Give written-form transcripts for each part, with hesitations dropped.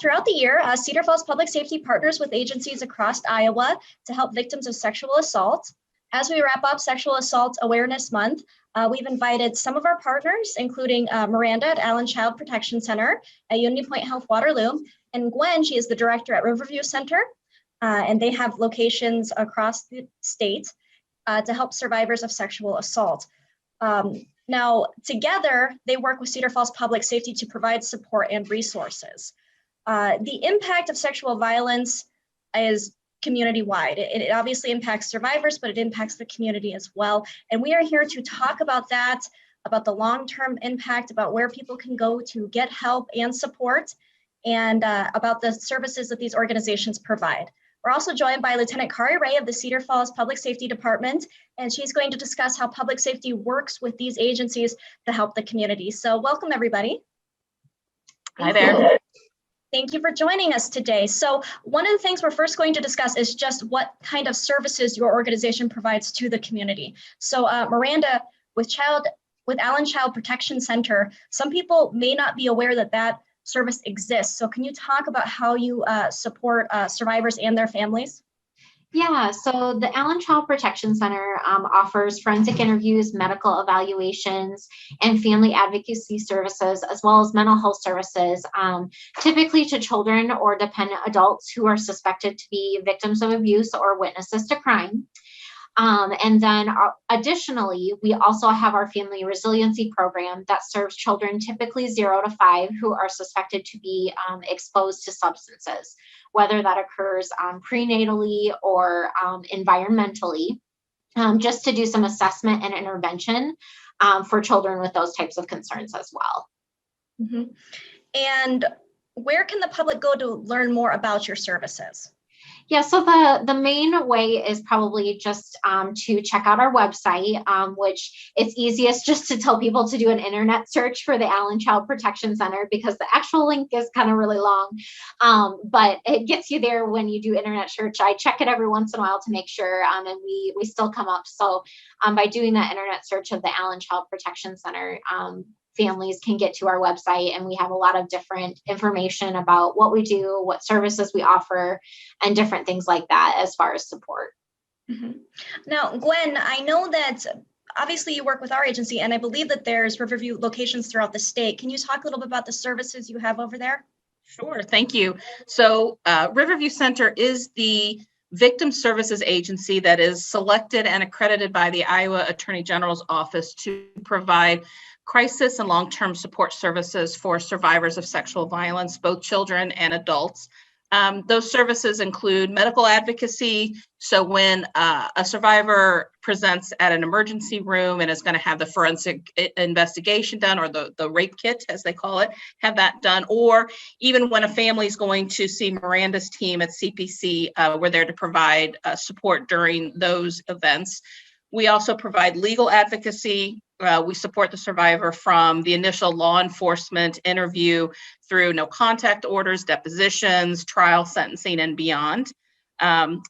Throughout the year, Cedar Falls Public Safety partners with agencies across Iowa to help victims of sexual assault. As we wrap up Sexual Assault Awareness Month, we've invited some of our partners, including Miranda at Allen Child Protection Center at UnityPoint Health-Waterloo, and Gwen, she is the director at Riverview Center, and they have locations across the state to help survivors of sexual assault. Now, together, they work with Cedar Falls Public Safety to provide support and resources. The impact of sexual violence is community-wide. It obviously impacts survivors, but it impacts the community as well. And we are here to talk about that, about the long-term impact, about where people can go to get help and support, and about the services that these organizations provide. We're also joined by Lieutenant Kari Rea of the Cedar Falls Public Safety Department, and she's going to discuss how public safety works with these agencies to help the community. So welcome, everybody. Hi there. Thank you for joining us today. So one of the things we're first going to discuss is just what kind of services your organization provides to the community. So Miranda, with Allen Child Protection Center, some people may not be aware that that service exists. So can you talk about how you support survivors and their families? Yeah, so the Allen Child Protection Center offers forensic interviews, medical evaluations, and family advocacy services, as well as mental health services, typically to children or dependent adults who are suspected to be victims of abuse or witnesses to crime. And then additionally, we also have our family resiliency program that serves children typically 0 to 5 who are suspected to be exposed to substances, whether that occurs prenatally or environmentally, just to do some assessment and intervention for children with those types of concerns as well. Mm-hmm. And where can the public go to learn more about your services? Yeah, so the main way is probably just to check out our website, which it's easiest just to tell people to do an internet search for the Allen Child Protection Center, because the actual link is kind of really long, but it gets you there when you do internet search. I check it every once in a while to make sure, and we still come up. So by doing that internet search of the Allen Child Protection Center, families can get to our website, and we have a lot of different information about what we do, what services we offer, and different things like that as far as support. Mm-hmm. Now, Gwen, I know that obviously you work with our agency, and I believe that there's Riverview locations throughout the state. Can you talk a little bit about the services you have over there? Sure, thank you. So Riverview Center is the victim services agency that is selected and accredited by the Iowa Attorney General's office to provide crisis and long-term support services for survivors of sexual violence, both children and adults. Those services include medical advocacy. So when a survivor presents at an emergency room and is going to have the forensic investigation done, or the rape kit, as they call it, have that done, or even when a family is going to see Miranda's team at CPC, we're there to provide support during those events. We also provide legal advocacy. We support the survivor from the initial law enforcement interview through no contact orders, depositions, trial, sentencing, and beyond.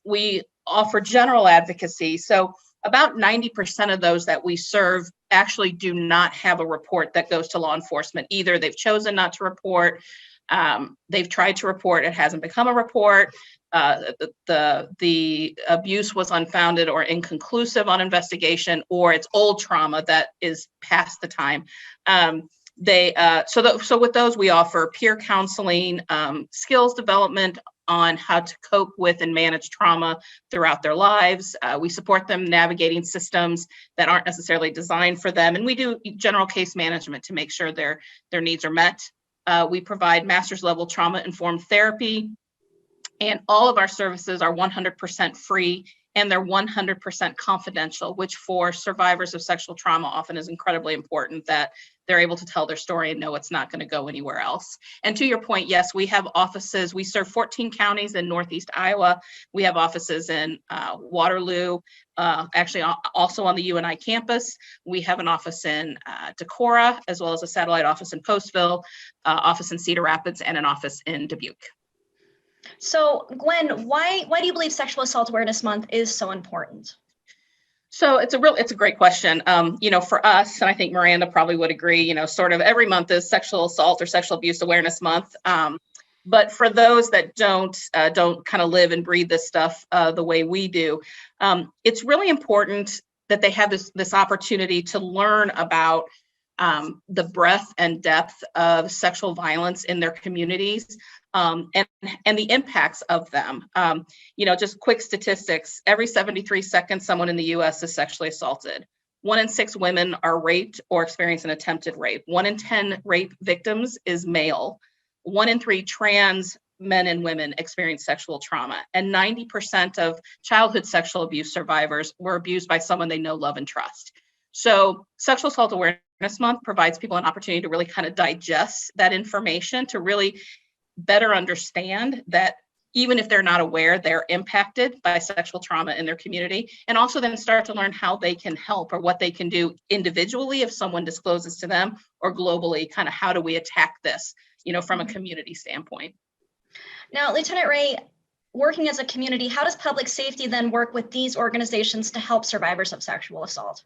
We offer general advocacy. So about 90% of those that we serve actually do not have a report that goes to law enforcement. Either they've chosen not to report, they've tried to report, it hasn't become a report, the abuse was unfounded or inconclusive on investigation, or it's old trauma that is past the time. So with those, we offer peer counseling, skills development on how to cope with and manage trauma throughout their lives. We support them navigating systems that aren't necessarily designed for them, and we do general case management to make sure their needs are met. We provide master's level trauma-informed therapy, and all of our services are 100% free, and they're 100% confidential, which for survivors of sexual trauma often is incredibly important, that they're able to tell their story and know it's not going to go anywhere else. And to your point, yes, we have offices. We serve 14 counties in Northeast Iowa. We have offices in Waterloo, actually also on the UNI campus. We have an office in Decorah, as well as a satellite office in Postville, office in Cedar Rapids, and an office in Dubuque. So Gwen, why do you believe Sexual Assault Awareness Month is so important? So it's a great question. For us, and I think Miranda probably would agree, sort of every month is Sexual Assault or Sexual Abuse Awareness Month. But for those that don't kind of live and breathe this stuff the way we do, it's really important that they have this opportunity to learn about the breadth and depth of sexual violence in their communities, and the impacts of them. Just quick statistics: every 73 seconds, someone in the U.S. is sexually assaulted. 1 in 6 women are raped or experience an attempted rape. 1 in 10 rape victims is male. 1 in 3 trans men and women experience sexual trauma, and 90% of childhood sexual abuse survivors were abused by someone they know, love, and trust. So Sexual Assault Awareness Month provides people an opportunity to really kind of digest that information, to really better understand that even if they're not aware, they're impacted by sexual trauma in their community, and also then start to learn how they can help or what they can do individually if someone discloses to them, or globally, kind of how do we attack this, from a community standpoint. Now, Lieutenant Rea, working as a community, how does public safety then work with these organizations to help survivors of sexual assault?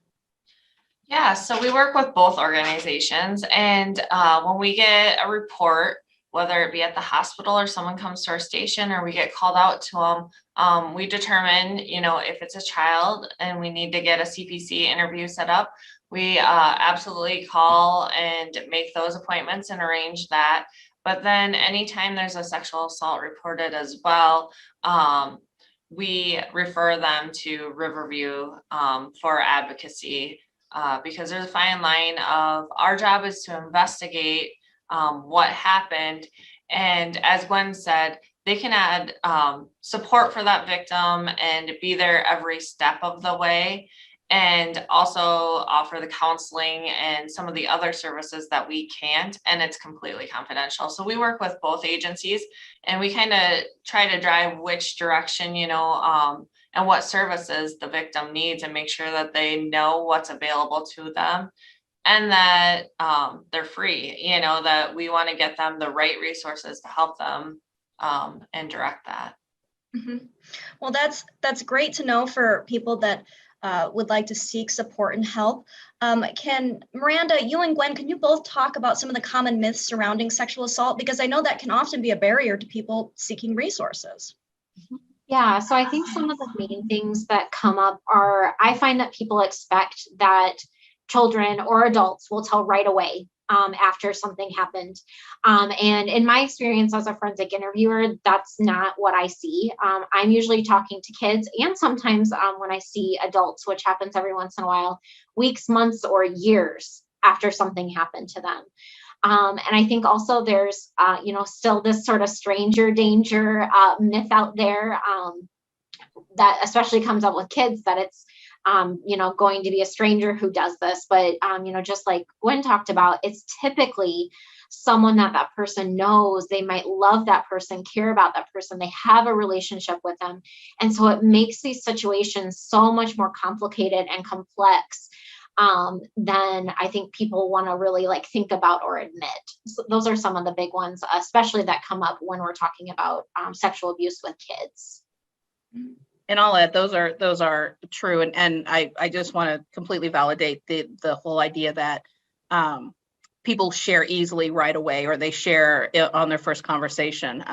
Yeah, so we work with both organizations, and when we get a report, whether it be at the hospital or someone comes to our station or we get called out to them, we determine, if it's a child and we need to get a CPC interview set up, we absolutely call and make those appointments and arrange that. But then anytime there's a sexual assault reported as well, we refer them to Riverview for advocacy, because there's a fine line of our job is to investigate what happened. And as Gwen said, they can add support for that victim and be there every step of the way, and also offer the counseling and some of the other services that we can't, and it's completely confidential. So we work with both agencies, and we kind of try to drive which direction, and what services the victim needs, and make sure that they know what's available to them, and that they're free, that we want to get them the right resources to help them and direct that. Mm-hmm. Well, that's great to know for people that would like to seek support and help. Miranda, you and Gwen, can you both talk about some of the common myths surrounding sexual assault? Because I know that can often be a barrier to people seeking resources. Yeah, so I think some of the main things that come up are, I find that people expect that children or adults will tell right away after something happened. And in my experience as a forensic interviewer, that's not what I see. I'm usually talking to kids, and sometimes when I see adults, which happens every once in a while, weeks, months, or years after something happened to them. And I think also there's, still this sort of stranger danger myth out there that especially comes up with kids, that it's going to be a stranger who does this. But, just like Gwen talked about, it's typically someone that person knows. They might love that person, care about that person. They have a relationship with them. And so it makes these situations so much more complicated and complex than I think people want to really think about or admit. So those are some of the big ones, especially that come up when we're talking about sexual abuse with kids. And I'll add, those are true. And I just want to completely validate the whole idea that people share easily right away, or they share on their first conversation.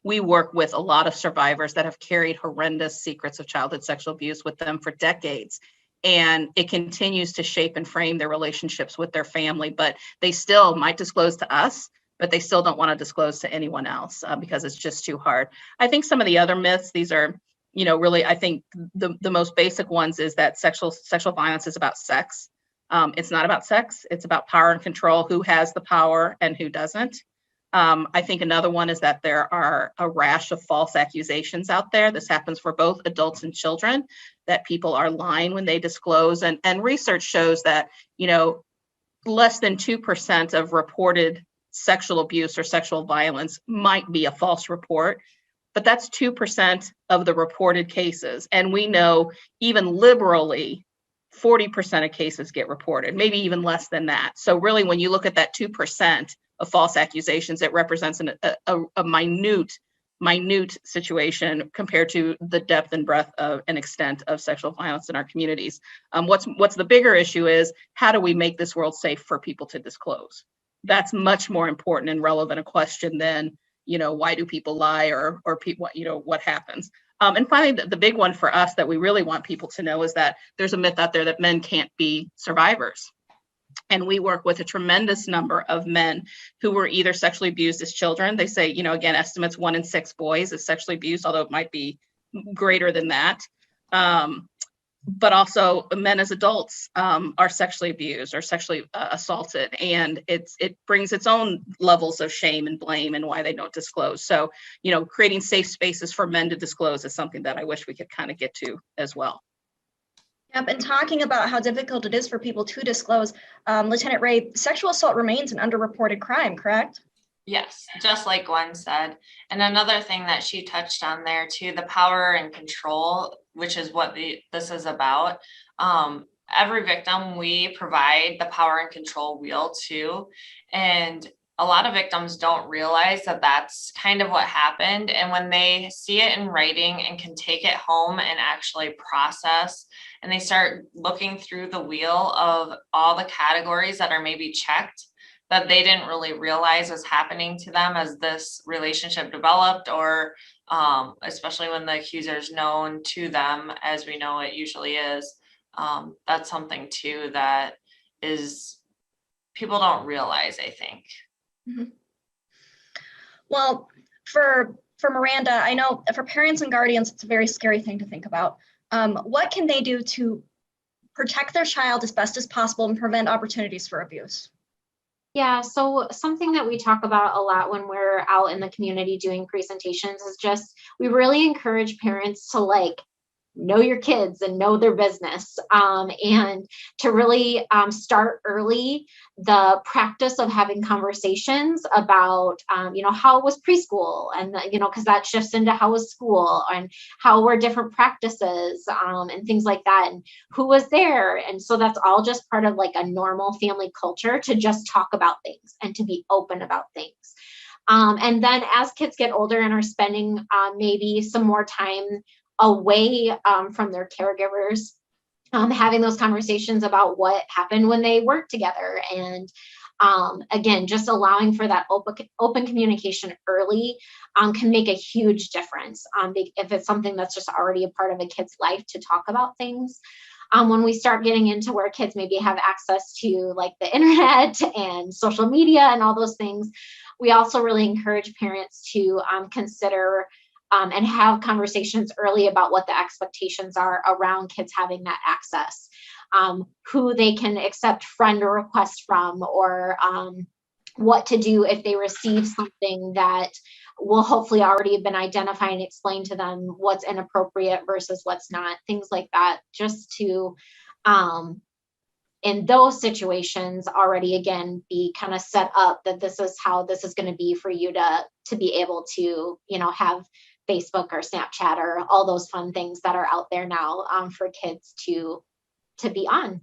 We work with a lot of survivors that have carried horrendous secrets of childhood sexual abuse with them for decades. And it continues to shape and frame their relationships with their family, but they still might disclose to us, but they still don't want to disclose to anyone else because it's just too hard. I think some of the other myths, these are, really, I think the most basic ones is that sexual violence is about sex. It's not about sex. It's about power and control, who has the power and who doesn't. I think another one is that there are a rash of false accusations out there. This happens for both adults and children, that people are lying when they disclose. And research shows that, less than 2% of reported sexual abuse or sexual violence might be a false report, but that's 2% of the reported cases. And we know even liberally, 40% of cases get reported, maybe even less than that. So really, when you look at that 2% of false accusations, it represents a minute situation compared to the depth and breadth of and extent of sexual violence in our communities. What's the bigger issue is, how do we make this world safe for people to disclose? That's much more important and relevant a question than, why do people lie, or people, what happens. And finally, the big one for us that we really want people to know is that there's a myth out there that men can't be survivors. And we work with a tremendous number of men who were either sexually abused as children. They say, again, estimates 1 in 6 boys is sexually abused, although it might be greater than that. But also men as adults are sexually abused or sexually assaulted. And it brings its own levels of shame and blame and why they don't disclose. So, creating safe spaces for men to disclose is something that I wish we could kind of get to as well. Yep, and talking about how difficult it is for people to disclose, Lieutenant Rea, sexual assault remains an underreported crime, correct? Yes, just like Gwen said. And another thing that she touched on there too, the power and control, which is what this is about. Every victim, we provide the power and control wheel to, and a lot of victims don't realize that that's kind of what happened. And when they see it in writing and can take it home and actually process, and they start looking through the wheel of all the categories that are maybe checked, that they didn't really realize was happening to them as this relationship developed, or especially when the accuser is known to them, as we know it usually is. That's something too that is people don't realize, I think. Mm-hmm. Well, for Miranda, I know for parents and guardians, it's a very scary thing to think about. What can they do to protect their child as best as possible and prevent opportunities for abuse? Yeah, so something that we talk about a lot when we're out in the community doing presentations is just, we really encourage parents to know your kids and know their business, and to really start early the practice of having conversations about, how was preschool, and, because that shifts into how was school, and how were different practices, and things like that, and who was there. And so that's all just part of a normal family culture to just talk about things and to be open about things. And then as kids get older and are spending maybe some more time away from their caregivers, having those conversations about what happened when they worked together, and again, just allowing for that open communication early can make a huge difference if it's something that's just already a part of a kid's life to talk about things. When we start getting into where kids maybe have access to the internet and social media and all those things, we also really encourage parents to consider and have conversations early about what the expectations are around kids having that access, who they can accept friend or request from, or what to do if they receive something that will hopefully already have been identified and explained to them what's inappropriate versus what's not, things like that, just to, in those situations already, again, be kind of set up that this is how this is going to be for you to be able to, have Facebook or Snapchat or all those fun things that are out there now for kids to be on.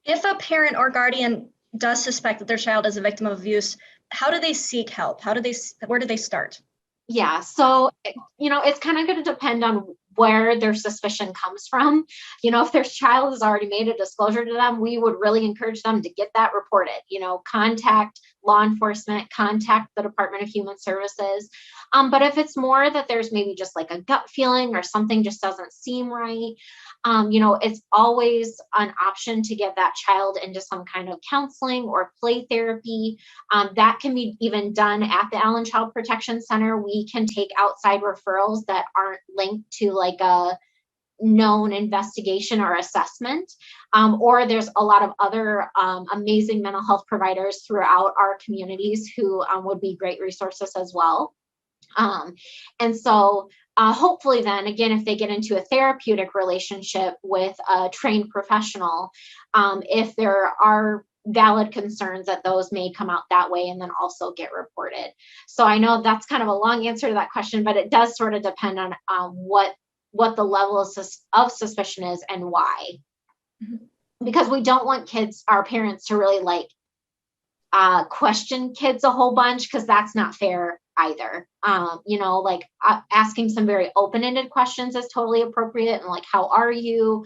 If a parent or guardian does suspect that their child is a victim of abuse, how do they seek help? Where do they start? Yeah, so, it's kind of going to depend on where their suspicion comes from. If their child has already made a disclosure to them, we would really encourage them to get that reported, contact law enforcement, contact the Department of Human Services. But if it's more that there's maybe just a gut feeling or something just doesn't seem right, it's always an option to get that child into some kind of counseling or play therapy. That can be even done at the Allen Child Protection Center. We can take outside referrals that aren't linked to a known investigation or assessment, or there's a lot of other amazing mental health providers throughout our communities who would be great resources as well. And so hopefully then, again, if they get into a therapeutic relationship with a trained professional, if there are valid concerns, that those may come out that way and then also get reported. So I know that's kind of a long answer to that question, but it does sort of depend on what the level of suspicion is and why. Mm-hmm. Because we don't want our parents to really question kids a whole bunch, because that's not fair either. Asking some very open-ended questions is totally appropriate, and how are you,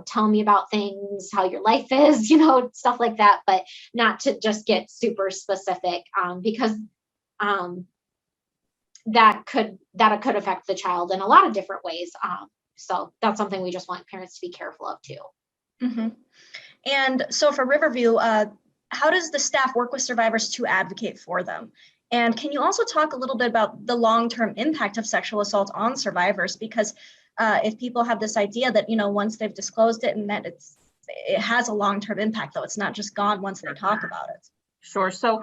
tell me about things, how your life is, stuff like that, but not to just get super specific, because that could affect the child in a lot of different ways. So that's something we just want parents to be careful of too. Mm-hmm. And so for Riverview, how does the staff work with survivors to advocate for them? And can you also talk a little bit about the long-term impact of sexual assault on survivors? Because if people have this idea that, once they've disclosed it and that it has a long-term impact, though it's not just gone once they talk about it. Sure. So,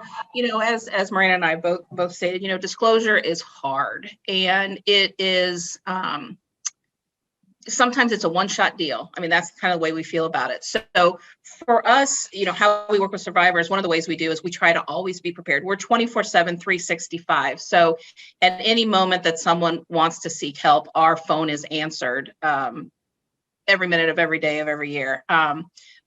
as Miranda and I both stated, disclosure is hard, and it is, sometimes it's a one-shot deal. I mean, that's kind of the way we feel about it. So for us, how we work with survivors, one of the ways we do is we try to always be prepared. We're 24/7, 365. So at any moment that someone wants to seek help, our phone is answered every minute of every day of every year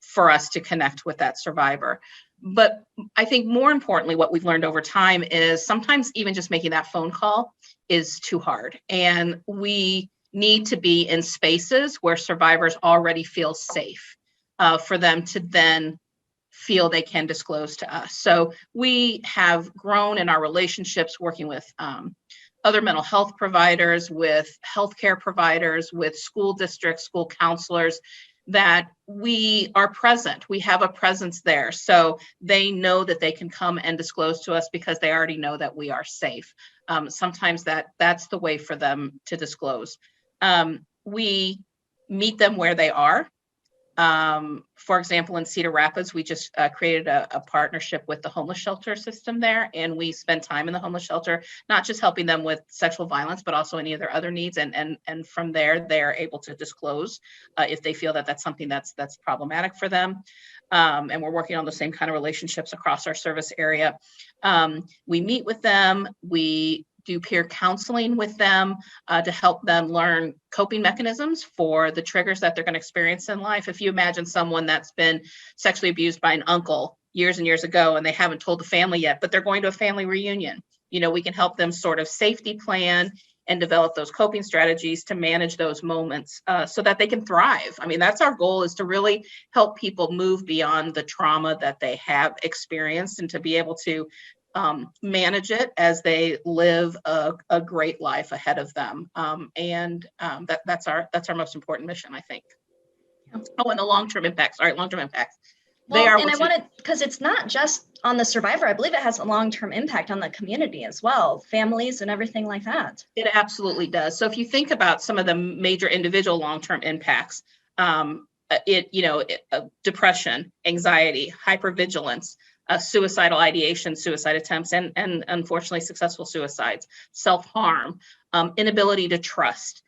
for us to connect with that survivor. But I think more importantly, what we've learned over time is sometimes even just making that phone call is too hard. And we need to be in spaces where survivors already feel safe for them to then feel they can disclose to us. So we have grown in our relationships working with other mental health providers, with healthcare providers, with school districts, school counselors, that we are present. We have a presence there. So they know that they can come and disclose to us because they already know that we are safe. Sometimes that's the way for them to disclose. We meet them where they are. For example, in Cedar Rapids, we just created a partnership with the homeless shelter system there, and we spend time in the homeless shelter, not just helping them with sexual violence, but also any of their other needs. And from there, they're able to disclose if they feel that that's something that's problematic for them. And we're working on the same kind of relationships across our service area. We meet with them. We do peer counseling with them to help them learn coping mechanisms for the triggers that they're going to experience in life. If you imagine someone that's been sexually abused by an uncle years and years ago, and they haven't told the family yet, but they're going to a family reunion, we can help them sort of safety plan and develop those coping strategies to manage those moments so that they can thrive. I mean, that's our goal, is to really help people move beyond the trauma that they have experienced and to be able to manage it as they live a great life ahead of them. That's our most important mission, I think. Oh, and the long-term impacts. Long-term impacts. Well, and I wanted, because it's not just on the survivor, I believe it has a long-term impact on the community as well, families and everything like that. It absolutely does. So if you think about some of the major individual long-term impacts, depression, anxiety, hypervigilance, suicidal ideation, suicide attempts, and unfortunately successful suicides, self-harm, inability to trust,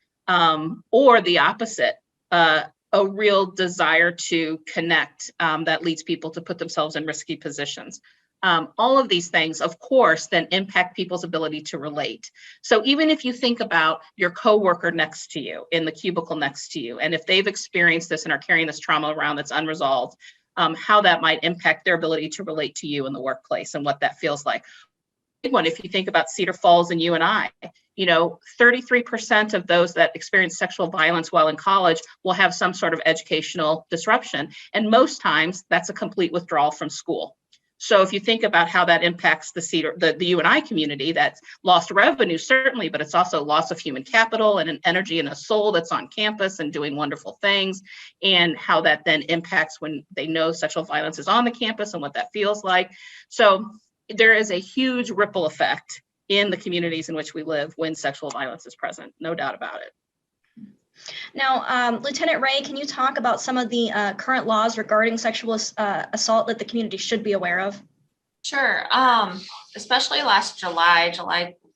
or the opposite, a real desire to connect that leads people to put themselves in risky positions. All of these things, of course, then impact people's ability to relate. So even if you think about your coworker next to you, in the cubicle next to you, and if they've experienced this and are carrying this trauma around that's unresolved, how that might impact their ability to relate to you in the workplace and what that feels like. Big one, if you think about Cedar Falls and you and I, 33% of those that experience sexual violence while in college will have some sort of educational disruption. And most times that's a complete withdrawal from school. So if you think about how that impacts the UNI community, that's lost revenue, certainly, but it's also loss of human capital and an energy and a soul that's on campus and doing wonderful things, and how that then impacts when they know sexual violence is on the campus and what that feels like. So there is a huge ripple effect in the communities in which we live when sexual violence is present, no doubt about it. Now, Lieutenant Rea, can you talk about some of the current laws regarding sexual assault that the community should be aware of? Sure. Especially last July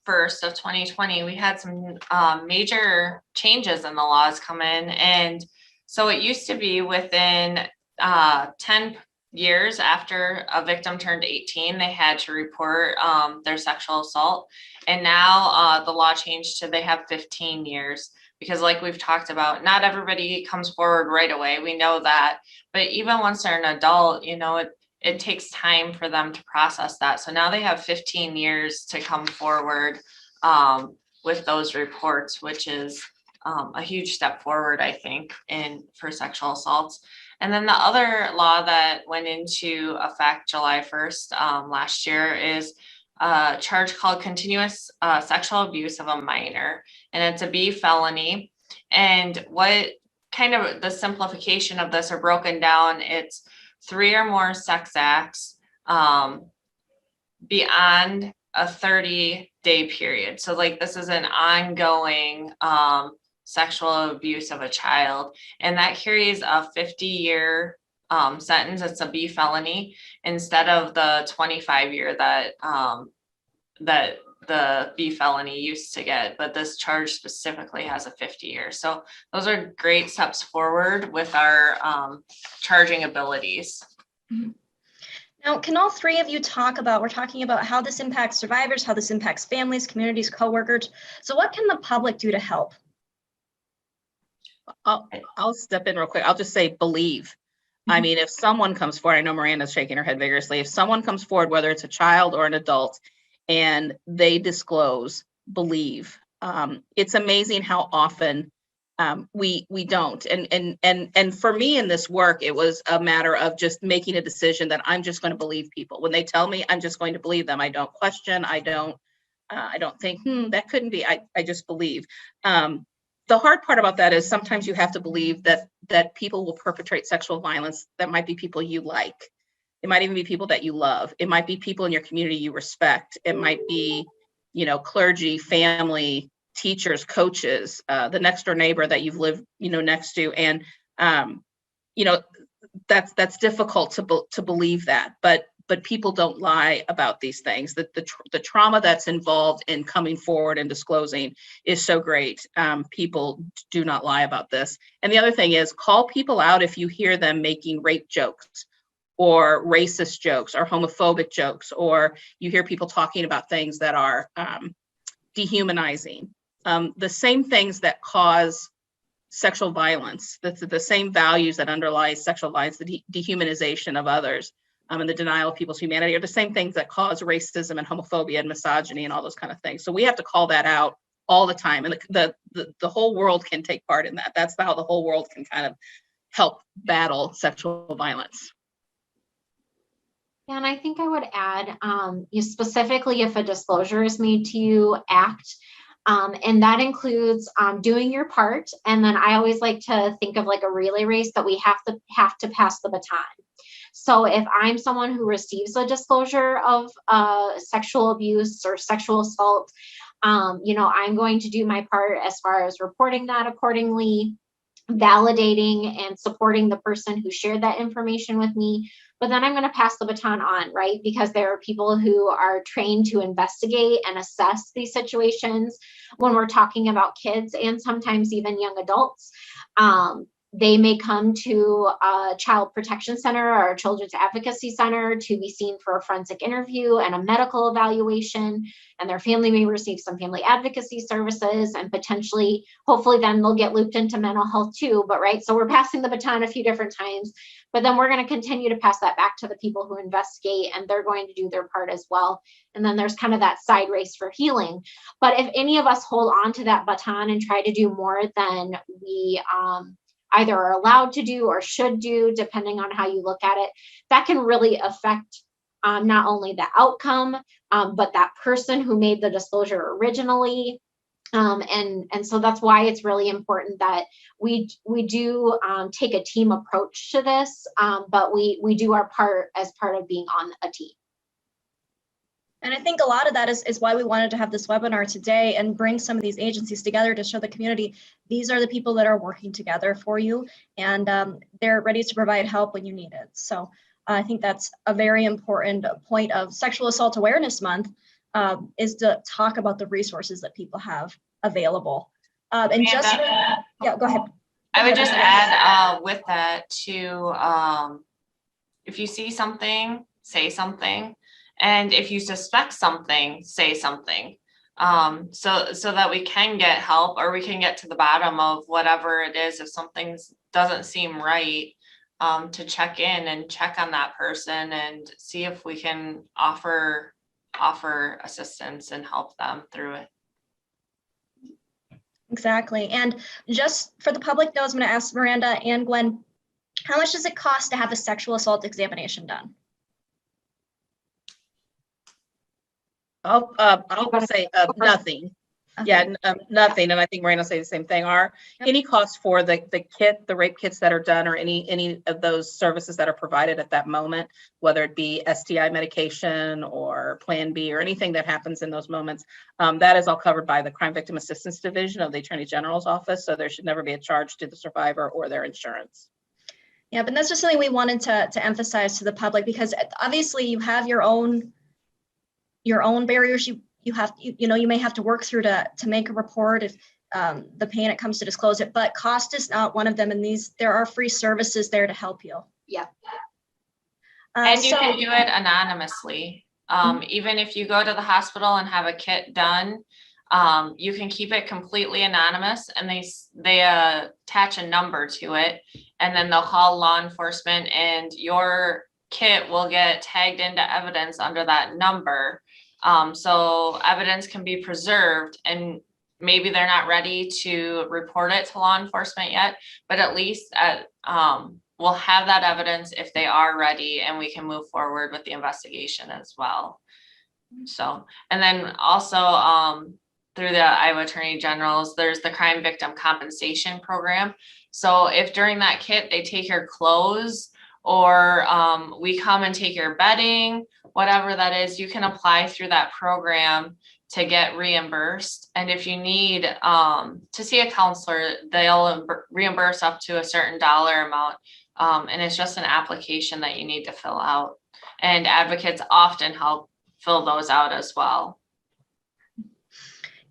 1st of 2020, we had some major changes in the laws come in. And so it used to be within 10 years after a victim turned 18, they had to report their sexual assault. And now the law changed to they have 15 years. Because like we've talked about, not everybody comes forward right away. We know that. But even once they're an adult, it takes time for them to process that. So now they have 15 years to come forward with those reports, which is a huge step forward, I think, for sexual assaults. And then the other law that went into effect July 1st last year is a charge called continuous sexual abuse of a minor, and it's a B felony. And what kind of the simplification of this are broken down, it's 3 or more sex acts beyond a 30-day period. So like this is an ongoing sexual abuse of a child, and that carries a 50-year sentence. It's a B felony instead of the 25-year that that the B felony used to get, but this charge specifically has a 50-year. So those are great steps forward with our charging abilities. Mm-hmm. Now, can all three of you talk about, we're talking about how this impacts survivors, how this impacts families, communities, coworkers. So what can the public do to help? I'll step in real quick. I'll just say believe. I mean, if someone comes forward, I know Miranda's shaking her head vigorously. If someone comes forward, whether it's a child or an adult, and they disclose, believe. It's amazing how often we don't. And for me in this work, it was a matter of just making a decision that I'm just going to believe people. When they tell me, I'm just going to believe them. I don't question. I don't think, that couldn't be. I just believe. The hard part about that is sometimes you have to believe that people will perpetrate sexual violence. That might be people you like. It might even be people that you love. It might be people in your community you respect. It might be, clergy, family, teachers, coaches, the next door neighbor that you've lived, next to. And, that's difficult to believe that, but people don't lie about these things. The trauma that's involved in coming forward and disclosing is so great. People do not lie about this. And the other thing is, call people out if you hear them making rape jokes or racist jokes or homophobic jokes, or you hear people talking about things that are dehumanizing. The same things that cause sexual violence, the same values that underlie sexual violence, the dehumanization of others, and the denial of people's humanity are the same things that cause racism and homophobia and misogyny and all those kind of things. So we have to call that out all the time. And the whole world can take part in that. That's how the whole world can kind of help battle sexual violence. Yeah, and I think I would add, specifically if a disclosure is made to you, act. And that includes doing your part. And then I always like to think of like a relay race that we have to pass the baton. So if I'm someone who receives a disclosure of sexual abuse or sexual assault, I'm going to do my part as far as reporting that accordingly, validating and supporting the person who shared that information with me. But then I'm going to pass the baton on, right? Because there are people who are trained to investigate and assess these situations when we're talking about kids and sometimes even young adults. They may come to a child protection center or a children's advocacy center to be seen for a forensic interview and a medical evaluation, and their family may receive some family advocacy services, and potentially, hopefully then they'll get looped into mental health too. But right, so we're passing the baton a few different times, but then we're going to continue to pass that back to the people who investigate, and they're going to do their part as well. And then there's kind of that side race for healing. But if any of us hold on to that baton and try to do more than we either are allowed to do or should do, depending on how you look at it, that can really affect not only the outcome, but that person who made the disclosure originally. And so that's why it's really important that we do take a team approach to this, but we do our part as part of being on a team. And I think a lot of that is why we wanted to have this webinar today and bring some of these agencies together to show the community these are the people that are working together for you, and they're ready to provide help when you need it. So I think that's a very important point of Sexual Assault Awareness Month, is to talk about the resources that people have available. And just, yeah, go ahead. I would just add with that to, if you see something, say something. And if you suspect something, say something, so that we can get help, or we can get to the bottom of whatever it is. If something doesn't seem right, to check in and check on that person and see if we can offer assistance and help them through it. Exactly. And just for the public knows, I'm going to ask Miranda and Gwen, how much does it cost to have a sexual assault examination done? I'll say nothing. Yeah, nothing. And I think Miranda will say the same thing. Any costs for the rape kits that are done, or any of those services that are provided at that moment, whether it be STI medication or Plan B or anything that happens in those moments, that is all covered by the Crime Victim Assistance Division of the Attorney General's office. So there should never be a charge to the survivor or their insurance. Yeah, but that's just something we wanted to emphasize to the public, because obviously you have your own barriers. You may have to work through to make a report if the pain it comes to disclose it, but cost is not one of them. And there are free services there to help you. Yeah. And you can do it anonymously. Even if you go to the hospital and have a kit done, you can keep it completely anonymous, and they attach a number to it, and then they'll call law enforcement, and your kit will get tagged into evidence under that number. So evidence can be preserved, and maybe they're not ready to report it to law enforcement yet, but at least we'll have that evidence if they are ready, and we can move forward with the investigation as well. So, and then also through the Iowa Attorney General's, there's the Crime Victim Compensation Program. So if during that kit they take your clothes, or we come and take your bedding, whatever that is, you can apply through that program to get reimbursed. And if you need to see a counselor, they'll reimburse up to a certain dollar amount. And it's just an application that you need to fill out. And advocates often help fill those out as well.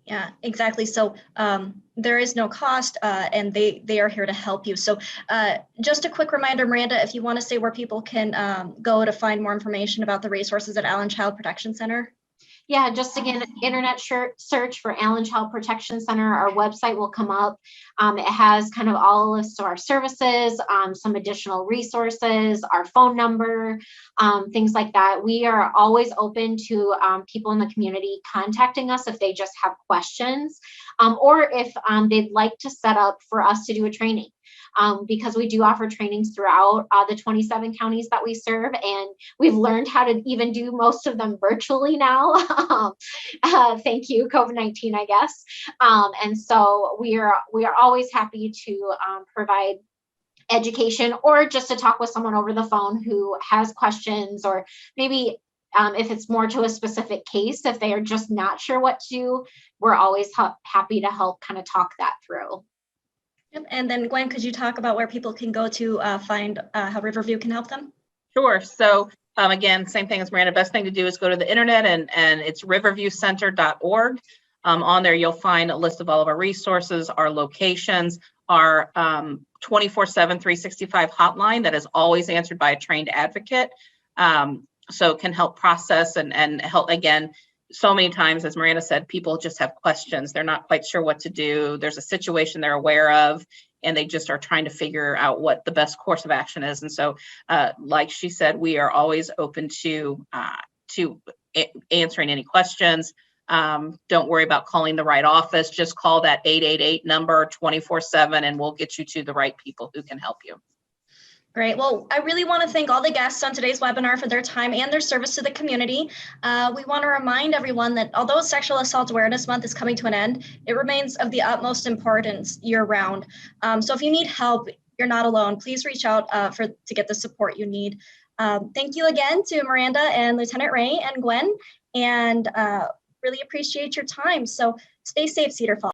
Yeah, exactly. So there is no cost, and they are here to help you. So just a quick reminder, Miranda, if you want to say where people can go to find more information about the resources at Allen Child Protection Center. Yeah, just again, internet search for Allen Child Protection Center. Our website will come up. It has kind of all of our services, some additional resources, our phone number, things like that. We are always open to people in the community contacting us if they just have questions, or if they'd like to set up for us to do a training. Because we do offer trainings throughout the 27 counties that we serve, and we've learned how to even do most of them virtually now. Thank you, COVID-19, I guess. And so we are always happy to provide education, or just to talk with someone over the phone who has questions, or maybe if it's more to a specific case, if they are just not sure what to do, we're always happy to help kind of talk that through. Yep. And then Gwen, could you talk about where people can go to find how Riverview can help them? Sure. So again, same thing as Miranda, best thing to do is go to the internet, and it's riverviewcenter.org. On there, you'll find a list of all of our resources, our locations, our 24/7, 365 hotline that is always answered by a trained advocate. So it can help process and help, again, so many times, as Miranda said, people just have questions. They're not quite sure what to do. There's a situation they're aware of, and they just are trying to figure out what the best course of action is. And so, like she said, we are always open to answering any questions. Don't worry about calling the right office. Just call that 888 number 24/7, and we'll get you to the right people who can help you. Great. Well, I really want to thank all the guests on today's webinar for their time and their service to the community. We want to remind everyone that although Sexual Assault Awareness Month is coming to an end, it remains of the utmost importance year-round. So if you need help, you're not alone. Please reach out to get the support you need. Thank you again to Miranda and Lieutenant Rea and Gwen, and really appreciate your time. So stay safe, Cedar Falls.